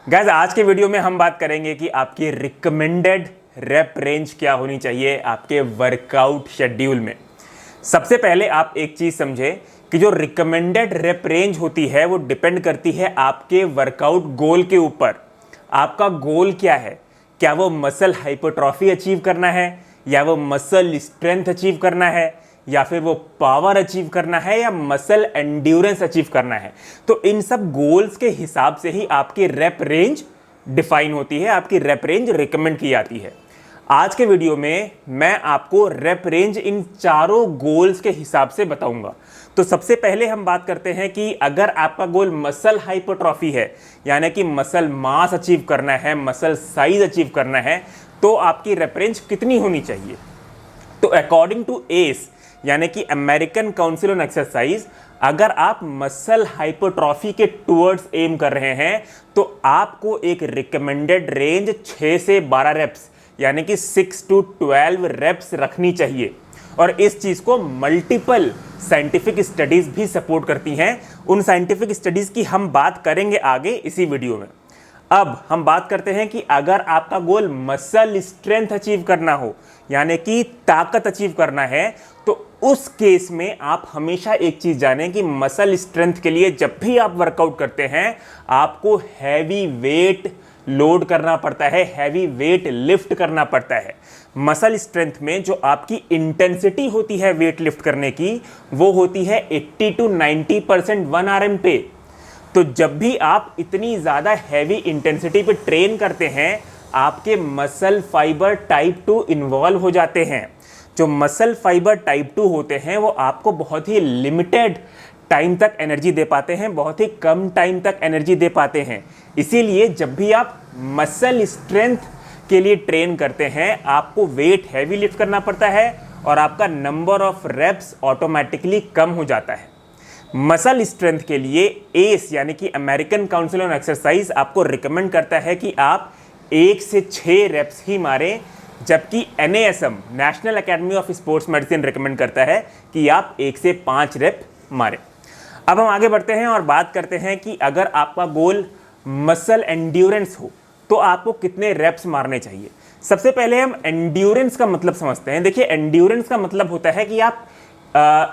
Guys आज के video में हम बात करेंगे कि आपकी रिकमेंडेड रेप रेंज क्या होनी चाहिए आपके वर्कआउट शेड्यूल में। सबसे पहले आप एक चीज समझे कि जो रिकमेंडेड रेप रेंज होती है वो डिपेंड करती है आपके वर्कआउट गोल के ऊपर। आपका गोल क्या है? क्या वो मसल हाइपरट्रॉफी अचीव करना है, या वो मसल स्ट्रेंथ अचीव करना है, या फिर वो पावर अचीव करना है, या मसल एंड्योरेंस अचीव करना है? तो इन सब गोल्स के हिसाब से ही आपकी रेप रेंज डिफाइन होती है, आपकी रेप रेंज रिकमेंड की जाती है। आज के वीडियो में मैं आपको रेप रेंज इन चारों गोल्स के हिसाब से बताऊंगा। तो सबसे पहले हम बात करते हैं कि अगर आपका गोल मसल हाइपरट्रॉफी है, यानी कि मसल मास अचीव करना है, मसल साइज अचीव करना है, तो आपकी रेप रेंज कितनी होनी चाहिए? तो अकॉर्डिंग टू एस यानी कि अमेरिकन काउंसिल ऑन एक्सरसाइज, अगर आप मसल हाइपरट्रॉफी के टुवर्ड्स एम कर रहे हैं तो आपको एक रिकमेंडेड रेंज 6 से 12 रेप्स यानी कि 6 to 12 रेप्स रखनी चाहिए। और इस चीज को मल्टीपल साइंटिफिक स्टडीज भी सपोर्ट करती हैं। उन साइंटिफिक स्टडीज की हम बात करेंगे आगे इसी वीडियो में। अब हम बात करते हैं कि अगर आपका गोल मसल स्ट्रेंथ अचीव करना हो, यानी कि ताकत अचीव करना है, तो उस केस में आप हमेशा एक चीज जानें कि मसल स्ट्रेंथ के लिए जब भी आप वर्कआउट करते हैं आपको हैवी वेट लोड करना पड़ता है, हैवी वेट लिफ्ट करना पड़ता है। मसल स्ट्रेंथ में जो आपकी इंटेंसिटी होती है वेट लिफ्ट करने की, वो होती है 80 to 90% 1 RM पे। तो जब भी आप इतनी ज़्यादा हैवी इंटेंसिटी पे ट्रेन करते हैं, आपके मसल फाइबर टाइप 2 इन्वॉल्व हो जाते हैं। जो मसल फाइबर टाइप 2 होते हैं वो आपको बहुत ही लिमिटेड टाइम तक एनर्जी दे पाते हैं, बहुत ही कम टाइम तक एनर्जी दे पाते हैं। इसीलिए जब भी आप मसल स्ट्रेंथ के लिए ट्रेन करते हैं आपको वेट हैवी लिफ्ट करना पड़ता है और आपका नंबर ऑफ रेप्स ऑटोमेटिकली कम हो जाता है। मसल स्ट्रेंथ के लिए एस यानी कि अमेरिकन काउंसिल ऑन एक्सरसाइज आपको रिकमेंड करता है कि आप 1 से 6 रेप्स ही मारें, जबकि NASM national academy of sports medicine recommend करता है कि आप 1 से 5 रेप मारें। अब हम आगे बढ़ते हैं और बात करते हैं कि अगर आपका गोल मसल एंड्योरेंस हो तो आपको कितने रेप्स मारने चाहिए। सबसे पहले हम एंड्योरेंस का मतलब समझते हैं। देखिए, एंड्योरेंस का मतलब होता है कि आप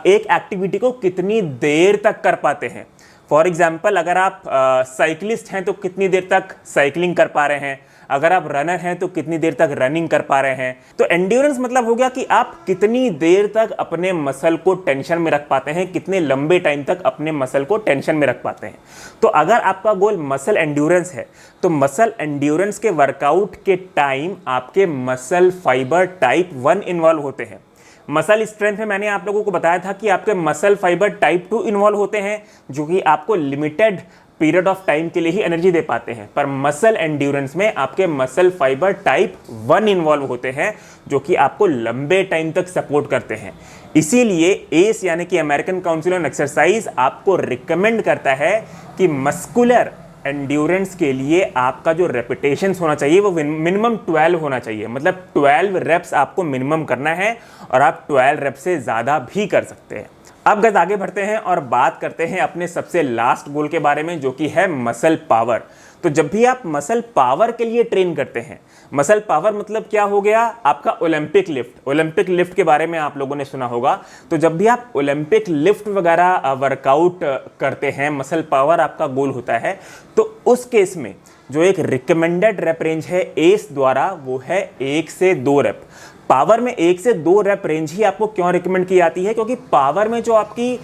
एक एक्टिविटी को कितनी देर तक कर पाते हैं। फॉर एग्जाम्पल, अगर आप साइकिलिस्ट हैं तो कितनी देर तक साइकिलिंग कर पा रहे हैं, अगर आप रनर हैं तो कितनी देर तक रनिंग कर पा रहे हैं। तो एंड्योरेंस मतलब हो गया कि आप कितनी देर तक अपने मसल को टेंशन में रख पाते हैं, कितने लंबे टाइम तक अपने मसल को टेंशन में रख पाते हैं। तो अगर आपका गोल मसल एंड्योरेंस है तो मसल एंड्योरेंस के वर्कआउट के टाइम आपके मसल फाइबर टाइप 1 इन्वॉल्व होते हैं। मसल स्ट्रेंथ में मैंने आप लोगों को बताया था कि आपके मसल फाइबर टाइप 2 इन्वॉल्व होते हैं, जो कि आपको लिमिटेड पीरियड ऑफ टाइम के लिए ही एनर्जी दे पाते हैं। पर मसल एंड्योरेंस में आपके मसल फाइबर टाइप 1 इन्वॉल्व होते हैं, जो कि आपको लंबे टाइम तक सपोर्ट करते हैं। इसीलिए एस यानी कि अमेरिकन काउंसिल ऑन एक्सरसाइज आपको रिकमेंड करता है कि मस्कुलर एंड्योरेंस के लिए आपका जो रेपिटेशंस होना चाहिए वो मिनिमम 12 होना चाहिए। मतलब 12 रेप्स आपको मिनिमम करना है और आप 12 रेप्स से ज़्यादा भी कर सकते हैं। अब गज आगे बढ़ते हैं और बात करते हैं अपने सबसे लास्ट गोल के बारे में, जो कि है मसल पावर। तो जब भी आप मसल पावर के लिए ट्रेन करते हैं, मसल पावर मतलब क्या हो गया आपका ओलंपिक लिफ्ट। ओलंपिक लिफ्ट के बारे में आप लोगों ने सुना होगा। तो जब भी आप ओलंपिक लिफ्ट वगैरह वर्कआउट करते हैं, मसल पावर आपका गोल होता है, तो उस केस में जो एक रिकमेंडेड रेप रेंज है एस द्वारा वो है 1 से 2 रेप। पावर में 1 से 2 रेप रेंज ही आपको क्यों रिकमेंड की जाती है? क्योंकि पावर में जो आपकी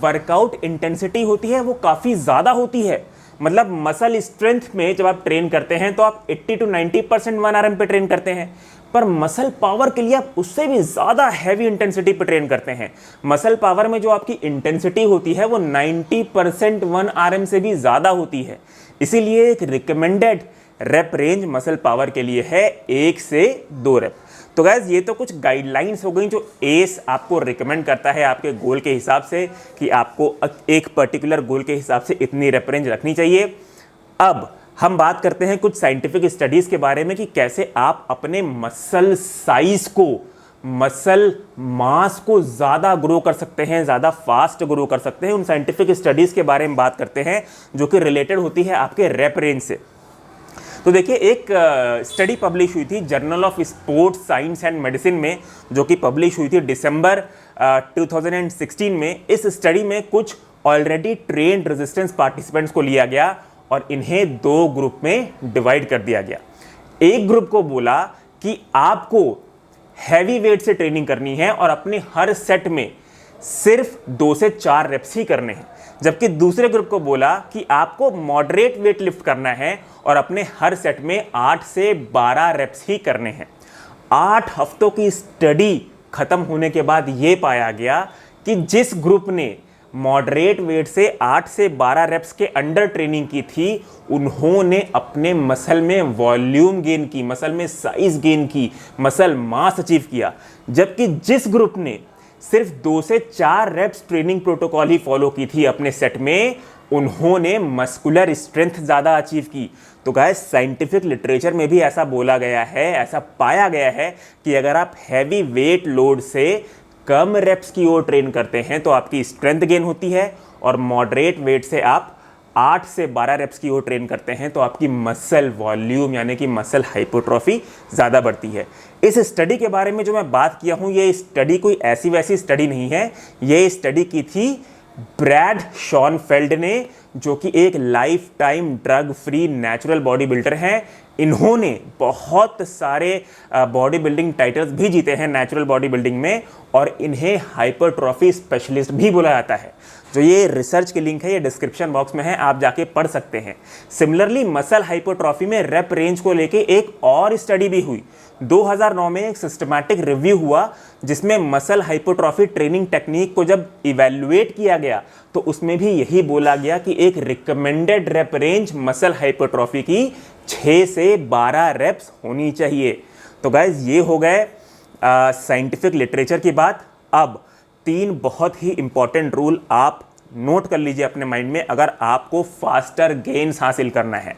वर्कआउट इंटेंसिटी होती है वो काफ़ी ज़्यादा होती है। मतलब मसल स्ट्रेंथ में जब आप ट्रेन करते हैं तो आप 80 to 90% 1 RM पे ट्रेन करते हैं, पर मसल पावर के लिए आप उससे भी ज़्यादा हैवी इंटेंसिटी पे ट्रेन करते हैं। मसल पावर में जो आपकी इंटेंसिटी होती है वो 90% 1 RM से भी ज़्यादा होती है। इसीलिए एक recommended rape range muscle power के लिए है 1 से 2 रेप। तो गाइज ये तो कुछ गाइडलाइंस हो गई जो एस आपको रिकमेंड करता है आपके गोल के हिसाब से कि आपको एक पर्टिकुलर गोल के हिसाब से इतनी रेप रेंज रखनी चाहिए। अब हम बात करते हैं कुछ साइंटिफिक स्टडीज़ के बारे में कि कैसे आप अपने मसल साइज को, मसल मास को ज़्यादा ग्रो कर सकते हैं, ज़्यादा फास्ट ग्रो कर सकते हैं। उन साइंटिफिक स्टडीज़ के बारे में बात करते हैं जो कि रिलेटेड होती है आपके रेप रेंज से। तो देखिए एक स्टडी पब्लिश हुई थी journal of sports science and medicine में, जो कि पब्लिश हुई थी दिसंबर 2016 में। इस स्टडी में कुछ ऑलरेडी ट्रेन्ड रेजिस्टेंस पार्टिसिपेंट्स को लिया गया और इन्हें 2 ग्रुप में डिवाइड कर दिया गया। एक ग्रुप को बोला कि आपको हैवी वेट से ट्रेनिंग करनी है और अपने हर सेट में सिर्फ 2 से 4 रेप्स ही करने हैं, जबकि दूसरे ग्रुप को बोला कि आपको मॉडरेट वेट लिफ्ट करना है और अपने हर सेट में 8 से 12 रेप्स ही करने हैं। 8 हफ्तों की स्टडी खत्म होने के बाद यह पाया गया कि जिस ग्रुप ने मॉडरेट वेट से 8 से 12 रेप्स के अंडर ट्रेनिंग की थी, उन्होंने अपने मसल में वॉल्यूम गेन की, मसल में साइज गेन की, मसल मास अचीव किया। जबकि जिस ग्रुप ने सिर्फ 2 से 4 रेप्स ट्रेनिंग प्रोटोकॉल ही फॉलो की थी अपने सेट में, उन्होंने मस्कुलर स्ट्रेंथ ज़्यादा अचीव की। तो गाइस साइंटिफिक लिटरेचर में भी ऐसा बोला गया है, ऐसा पाया गया है कि अगर आप हैवी वेट लोड से कम रेप्स की ओर ट्रेन करते हैं तो आपकी स्ट्रेंथ गेन होती है, और मॉडरेट वेट से आप 8 से 12 रेप्स की ओर ट्रेन करते हैं तो आपकी मसल वॉल्यूम यानी कि मसल हाइपोट्रोफी ज़्यादा बढ़ती है। इस स्टडी के बारे में जो मैं बात किया हूँ, ये स्टडी कोई ऐसी वैसी स्टडी नहीं है। ये स्टडी की थी ब्रैड शॉनफेल्ड ने, जो कि एक life time drug free natural body builder हैं। इन्होंने बहुत सारे बॉडी बिल्डिंग टाइटल्स भी जीते हैं नेचुरल बॉडी बिल्डिंग में, और इन्हें हाइपरट्रॉफी स्पेशलिस्ट भी बोला जाता है। जो ये रिसर्च की लिंक है ये डिस्क्रिप्शन बॉक्स में है, आप जाके पढ़ सकते हैं। सिमिलरली मसल हाइपरट्रॉफी में रेप रेंज को लेके एक और स्टडी भी हुई। 2009 में एक सिस्टमैटिक रिव्यू हुआ जिसमें मसल हाइपरट्रॉफी ट्रेनिंग टेक्निक को जब इवैल्यूएट किया गया तो उसमें भी यही बोला गया कि एक recommended rape range muscle hypertrophy की 6 से 12 रेप्स होनी चाहिए। तो गाइज ये हो गए साइंटिफिक लिटरेचर की बात। अब 3 बहुत ही इंपॉर्टेंट रूल आप नोट कर लीजिए अपने माइंड में अगर आपको फास्टर गेन्स हासिल करना है।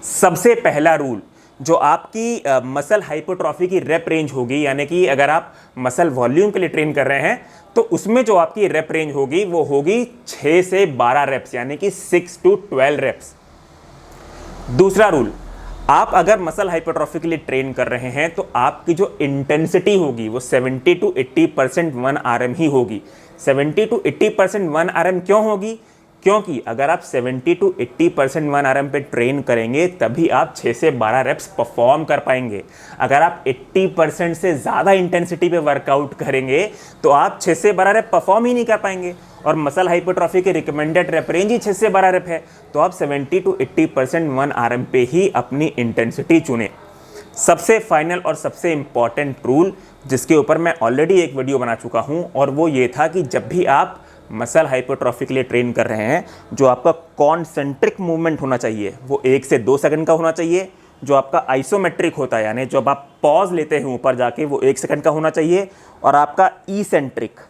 सबसे पहला रूल, जो आपकी मसल हाइपरट्रॉफी की रेप रेंज होगी, यानी कि अगर आप मसल वॉल्यूम के लिए ट्रेन कर रहे हैं तो उसमें जो आपकी रेप रेंज होगी वो होगी 6 से 12 रेप्स, यानी कि 6 to 12 रेप्स। दूसरा रूल, आप अगर मसल हाइपरट्रॉफी के लिए ट्रेन कर रहे हैं तो आपकी जो इंटेंसिटी होगी वो 70 to 80% 1 RM ही होगी। 70 to 80% 1 RM क्यों होगी? क्योंकि अगर आप 70 to 80% 1 RM पे ट्रेन करेंगे तभी आप 6 से 12 रेप्स परफॉर्म कर पाएंगे। अगर आप 80% से ज़्यादा इंटेंसिटी पे वर्कआउट करेंगे तो आप 6 से 12 रेप परफॉर्म ही नहीं कर पाएंगे, और मसल हाइपरट्रॉफी की रिकमेंडेड रेप रेंज ही 6 से 12 रेप है। तो आप 70 to 80% 1 RM पे ही अपनी इंटेंसिटी चुनें। सबसे फाइनल और सबसे इंपॉर्टेंट रूल, जिसके ऊपर मैं ऑलरेडी एक वीडियो बना चुका हूँ, और वो ये था कि जब भी आप मसल हाइपरट्रॉफी के लिए ट्रेन कर रहे हैं, जो आपका कॉन्सेंट्रिक मूवमेंट होना चाहिए वो 1 से 2 सेकंड का होना चाहिए। जो आपका आइसोमेट्रिक होता है, यानी जब आप पॉज लेते हैं ऊपर जाके, वो 1 सेकंड का होना चाहिए, और आपका इसेंट्रिक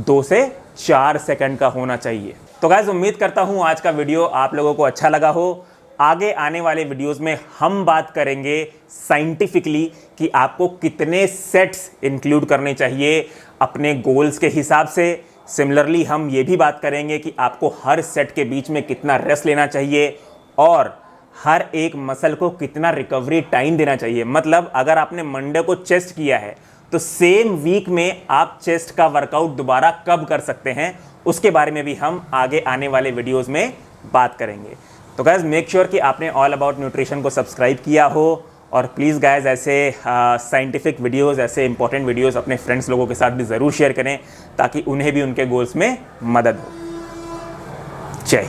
2 से 4 सेकंड का होना चाहिए। तो गाइस उम्मीद करता हूँ आज का वीडियो आप लोगों को अच्छा लगा हो। आगे आने वाले वीडियोस में हम बात करेंगे साइंटिफिकली कि आपको कितने सेट्स इंक्लूड करने चाहिए अपने गोल्स के हिसाब से। सिमिलरली हम ये भी बात करेंगे कि आपको हर सेट के बीच में कितना रेस्ट लेना चाहिए और हर एक मसल को कितना रिकवरी टाइम देना चाहिए। मतलब अगर आपने मंडे को चेस्ट किया है तो सेम वीक में आप चेस्ट का वर्कआउट दोबारा कब कर सकते हैं, उसके बारे में भी हम आगे आने वाले वीडियोस में बात करेंगे। तो गाइज मेक श्योर कि आपने ऑल अबाउट न्यूट्रिशन को सब्सक्राइब किया हो, और प्लीज़ गाइज ऐसे साइंटिफिक वीडियोस, ऐसे इंपॉर्टेंट वीडियोस अपने फ्रेंड्स लोगों के साथ भी ज़रूर शेयर करें ताकि उन्हें भी उनके गोल्स में मदद हो। जय